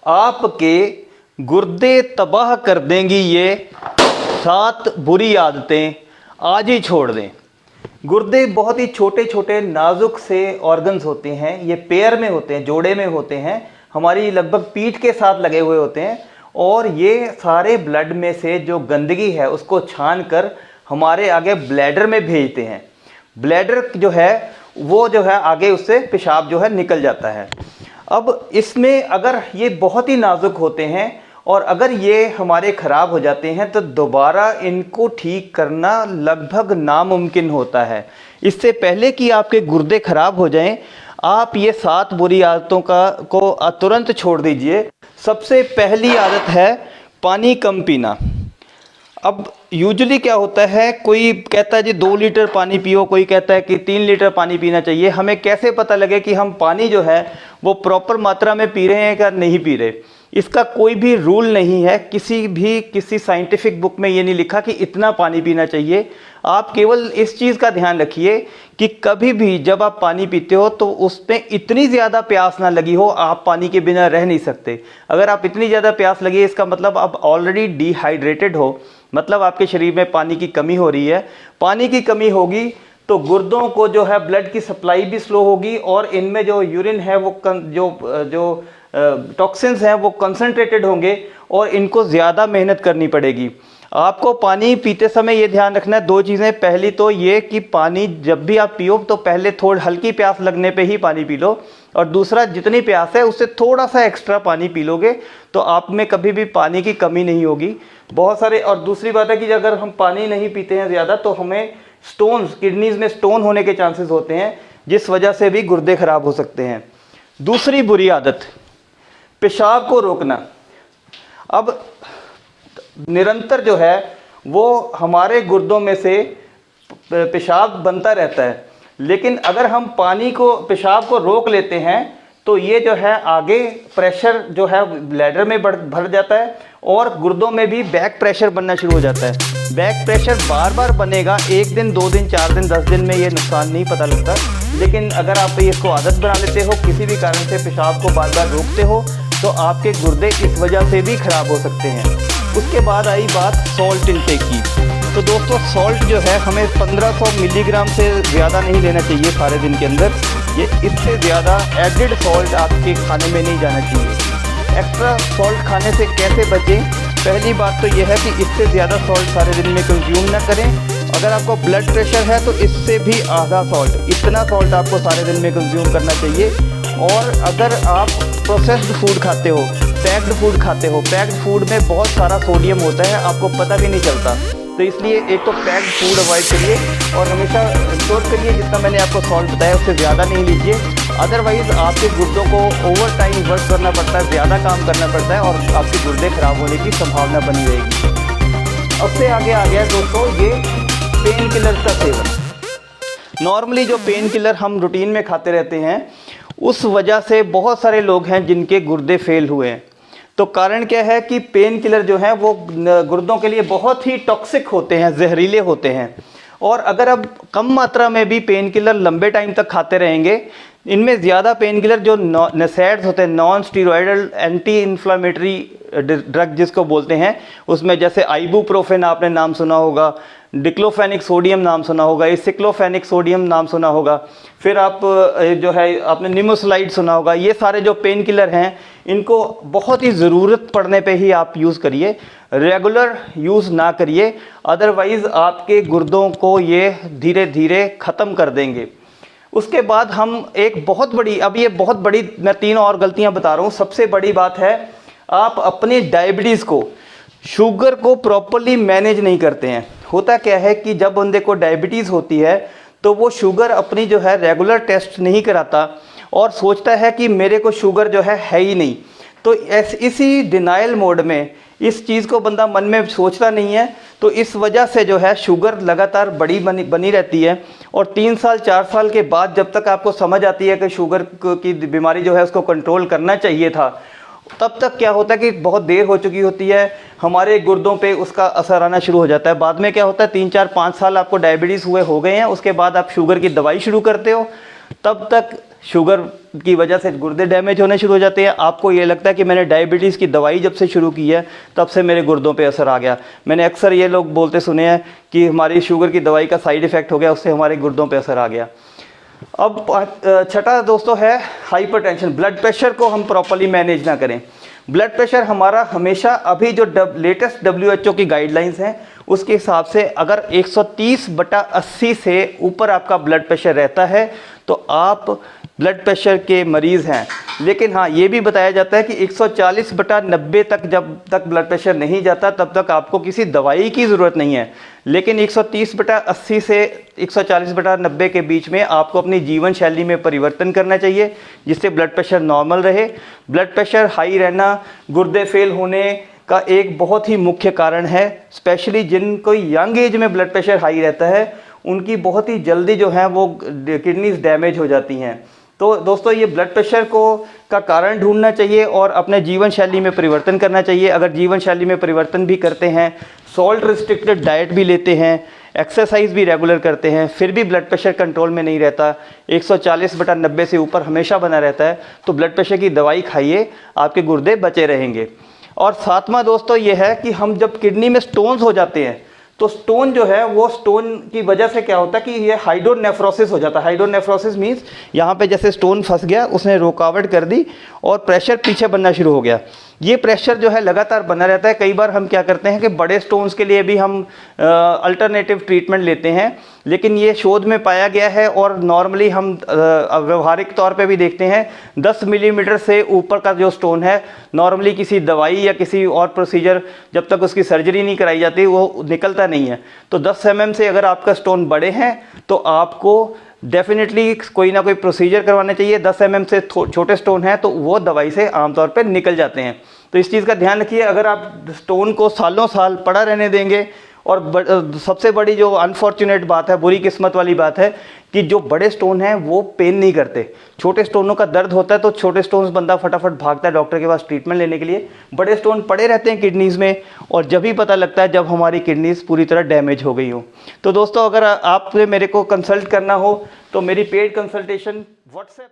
आपके गुर्दे तबाह कर देंगी ये 7 बुरी आदतें, आज ही छोड़ दें। गुर्दे बहुत ही छोटे छोटे नाजुक से ऑर्गन्स होते हैं, ये पेयर में होते हैं, जोड़े में होते हैं, हमारी लगभग पीठ के साथ लगे हुए होते हैं और ये सारे ब्लड में से जो गंदगी है उसको छान कर हमारे आगे ब्लैडर में भेजते हैं। ब्लैडर जो है वो जो है आगे उससे पेशाब जो है निकल जाता है। अब इसमें अगर ये बहुत ही नाजुक होते हैं और अगर ये हमारे ख़राब हो जाते हैं तो दोबारा इनको ठीक करना लगभग नामुमकिन होता है। इससे पहले कि आपके गुर्दे ख़राब हो जाएं, आप ये 7 बुरी आदतों को तुरंत छोड़ दीजिए। सबसे पहली आदत है पानी कम पीना। अब यूजुअली क्या होता है, कोई कहता है जी 2 लीटर पानी पियो, कोई कहता है कि 3 लीटर पानी पीना चाहिए। हमें कैसे पता लगे कि हम पानी जो है वो प्रॉपर मात्रा में पी रहे हैं या नहीं पी रहे? इसका कोई भी रूल नहीं है, किसी साइंटिफिक बुक में ये नहीं लिखा कि इतना पानी पीना चाहिए। आप केवल इस चीज़ का ध्यान रखिए कि कभी भी जब आप पानी पीते हो तो उसमें इतनी ज़्यादा प्यास ना लगी हो, आप पानी के बिना रह नहीं सकते। अगर आप इतनी ज़्यादा प्यास लगी है इसका मतलब आप ऑलरेडी डिहाइड्रेटेड हो, मतलब आपके शरीर में पानी की कमी हो रही है। पानी की कमी होगी तो गुर्दों को जो है ब्लड की सप्लाई भी स्लो होगी और इनमें जो यूरिन है वो जो टॉक्सिन्स हैं वो कंसंट्रेटेड होंगे और इनको ज़्यादा मेहनत करनी पड़ेगी। आपको पानी पीते समय ये ध्यान रखना है 2 चीज़ें। पहली तो ये कि पानी जब भी आप पियो तो पहले थोड़ी हल्की प्यास लगने पे ही पानी पी लो, और दूसरा जितनी प्यास है उससे थोड़ा सा एक्स्ट्रा पानी पी लोगे तो आप में कभी भी पानी की कमी नहीं होगी। बहुत सारे, और दूसरी बात है कि अगर हम पानी नहीं पीते हैं ज़्यादा तो हमें स्टोन्स, किडनीज में स्टोन होने के चांसेस होते हैं, जिस वजह से भी गुर्दे ख़राब हो सकते हैं। दूसरी बुरी आदत, पेशाब को रोकना। अब निरंतर जो है वो हमारे गुर्दों में से पेशाब बनता रहता है, लेकिन अगर हम पेशाब को रोक लेते हैं तो ये जो है आगे प्रेशर जो है ब्लैडर में भर जाता है और गुर्दों में भी बैक प्रेशर बनना शुरू हो जाता है। बैक प्रेशर बार बार बनेगा, 1 दिन 2 दिन 4 दिन 10 दिन में ये नुकसान नहीं पता लगता, लेकिन अगर आप इसको आदत बना लेते हो, किसी भी कारण से पेशाब को बार बार रोकते हो तो आपके गुर्दे इस वजह से भी ख़राब हो सकते हैं। उसके बाद आई बात सॉल्ट इंटेक की। तो दोस्तों सॉल्ट जो है हमें 1500 मिलीग्राम से ज़्यादा नहीं लेना चाहिए सारे दिन के अंदर। ये इससे ज़्यादा एडिड सॉल्ट आपके खाने में नहीं जाना चाहिए। एक्स्ट्रा सॉल्ट खाने से कैसे बचें? पहली बात तो यह है कि इससे ज़्यादा सॉल्ट सारे दिन में कंज्यूम ना करें। अगर आपको ब्लड प्रेशर है तो इससे भी आधा सॉल्ट, इतना सॉल्ट आपको सारे दिन में कंज्यूम करना चाहिए। और अगर आप प्रोसेस्ड फूड खाते हो, पैक्ड फूड खाते हो, पैक्ड फूड में बहुत सारा सोडियम होता है, आपको पता भी नहीं चलता। तो इसलिए एक तो पैक्ड फूड अवॉइड करिए और हमेशा इंश्योर करिए जितना मैंने आपको सॉल्ट बताया उससे ज़्यादा नहीं लीजिए। अदरवाइज़ आपके गुर्दों को ओवर टाइम वर्क करना पड़ता है, ज़्यादा काम करना पड़ता है और आपके गुर्दे ख़राब होने की संभावना बनी रहेगी। अब से आगे आ गया दोस्तों ये पेन किलर का सेवन। नॉर्मली जो पेन किलर हम रूटीन में खाते रहते हैं उस वजह से बहुत सारे लोग हैं जिनके गुर्दे फेल हुए हैं। तो कारण क्या है कि पेन किलर जो है वो गुर्दों के लिए बहुत ही टॉक्सिक होते हैं, जहरीले होते हैं। और अगर अब कम मात्रा में भी पेन किलर लंबे टाइम तक खाते रहेंगे, इनमें ज़्यादा पेन किलर जो NSAIDs होते हैं, non steroidal anti inflammatory drug जिसको बोलते हैं, उसमें जैसे आइबुप्रोफेन आपने नाम सुना होगा, डिक्लोफेनिक सोडियम नाम सुना होगा, एसिक्लोफेनिक सोडियम नाम सुना होगा, फिर आप जो है आपने निमोसलाइड सुना होगा। ये सारे जो पेन किलर हैं इनको बहुत ही ज़रूरत पड़ने पे ही आप यूज़ करिए, रेगुलर यूज़ ना करिए, अदरवाइज़ आपके गुर्दों को ये धीरे धीरे ख़त्म कर देंगे। उसके बाद हम एक बहुत बड़ी, अब ये बहुत बड़ी, मैं 3 और गलतियां बता रहा हूँ। सबसे बड़ी बात है आप अपनी डायबिटीज़ को, शुगर को प्रॉपरली मैनेज नहीं करते हैं। होता क्या है कि जब बंदे को डायबिटीज़ होती है तो वो शुगर अपनी जो है रेगुलर टेस्ट नहीं कराता और सोचता है कि मेरे को शुगर जो है ही नहीं। तो इसी डिनाइल मोड में इस चीज़ को बंदा मन में सोचता नहीं है, तो इस वजह से जो है शुगर लगातार बनी रहती है। और 3 साल 4 साल के बाद जब तक आपको समझ आती है कि शुगर की बीमारी जो है उसको कंट्रोल करना चाहिए था, तब तक क्या होता है कि बहुत देर हो चुकी होती है, हमारे गुर्दों पे उसका असर आना शुरू हो जाता है। बाद में क्या होता है 3 4 5 साल आपको डायबिटीज़ हो गए हैं, उसके बाद आप शुगर की दवाई शुरू करते हो, तब तक शुगर की वजह से गुर्दे डैमेज होने शुरू हो जाते हैं। आपको ये लगता है कि मैंने डायबिटीज़ की दवाई जब से शुरू की है तब से मेरे गुर्दों पे असर आ गया। मैंने अक्सर ये लोग बोलते सुने हैं कि हमारी शुगर की दवाई का साइड इफ़ेक्ट हो गया, उससे हमारे गुर्दों पे असर आ गया। अब छठा दोस्तों है हाइपरटेंशन। ब्लड प्रेशर को हम प्रॉपर्ली मैनेज ना करें। ब्लड प्रेशर हमारा हमेशा अभी जो लेटेस्ट WHO की गाइडलाइंस हैं उसके हिसाब से अगर 130/80 से ऊपर आपका ब्लड प्रेशर रहता है तो आप ब्लड प्रेशर के मरीज़ हैं। लेकिन हाँ, ये भी बताया जाता है कि 140/90 तक जब तक ब्लड प्रेशर नहीं जाता तब तक आपको किसी दवाई की ज़रूरत नहीं है। लेकिन 130/80 से 140/90 के बीच में आपको अपनी जीवन शैली में परिवर्तन करना चाहिए जिससे ब्लड प्रेशर नॉर्मल रहे। ब्लड प्रेशर हाई रहना गुर्दे फेल होने का एक बहुत ही मुख्य कारण है। स्पेशली जिनको यंग एज में ब्लड प्रेशर हाई रहता है उनकी बहुत ही जल्दी जो है वो किडनीज डैमेज हो जाती हैं। तो दोस्तों ये ब्लड प्रेशर का कारण ढूंढना चाहिए और अपने जीवन शैली में परिवर्तन करना चाहिए। अगर जीवन शैली में परिवर्तन भी करते हैं, सॉल्ट रिस्ट्रिक्टेड डाइट भी लेते हैं, एक्सरसाइज भी रेगुलर करते हैं, फिर भी ब्लड प्रेशर कंट्रोल में नहीं रहता, 140/90 से ऊपर हमेशा बना रहता है, तो ब्लड प्रेशर की दवाई खाइए, आपके गुर्दे बचे रहेंगे। और सातवां दोस्तों ये है कि हम जब किडनी में स्टोन्स हो जाते हैं तो स्टोन जो है वो स्टोन की वजह से क्या होता है कि ये हाइड्रोनेफ्रोसिस हो जाता है। हाइड्रोनेफ्रोसिस मीन्स यहाँ पे जैसे स्टोन फंस गया, उसने रुकावट कर दी और प्रेशर पीछे बनना शुरू हो गया। ये प्रेशर जो है लगातार बना रहता है। कई बार हम क्या करते हैं कि बड़े स्टोन्स के लिए भी हम अल्टरनेटिव ट्रीटमेंट लेते हैं, लेकिन ये शोध में पाया गया है और नॉर्मली हम व्यवहारिक तौर पे भी देखते हैं 10 मिलीमीटर से ऊपर का जो स्टोन है नॉर्मली किसी दवाई या किसी और प्रोसीजर जब तक उसकी सर्जरी नहीं कराई जाती वो निकलता नहीं है। तो 10 mm से अगर आपका स्टोन बड़े हैं तो आपको डेफिनेटली कोई ना कोई प्रोसीजर करवाना चाहिए। 10 mm से छोटे स्टोन हैं तो वो दवाई से आमतौर पर निकल जाते हैं। तो इस चीज़ का ध्यान रखिए। अगर आप स्टोन को सालों साल पड़ा रहने देंगे, और सबसे बड़ी जो अनफॉर्चुनेट बात है, बुरी किस्मत वाली बात है कि जो बड़े स्टोन हैं वो पेन नहीं करते। छोटे स्टोनों का दर्द होता है तो छोटे स्टोन्स बंदा फटाफट भागता है डॉक्टर के पास ट्रीटमेंट लेने के लिए। बड़े स्टोन पड़े रहते हैं किडनीज़ में और जब ही पता लगता है जब हमारी किडनीज़ पूरी तरह डैमेज हो गई हो। तो दोस्तों अगर आपने मेरे को कंसल्ट करना हो तो मेरी पेड कंसल्टेशन व्हाट्सएप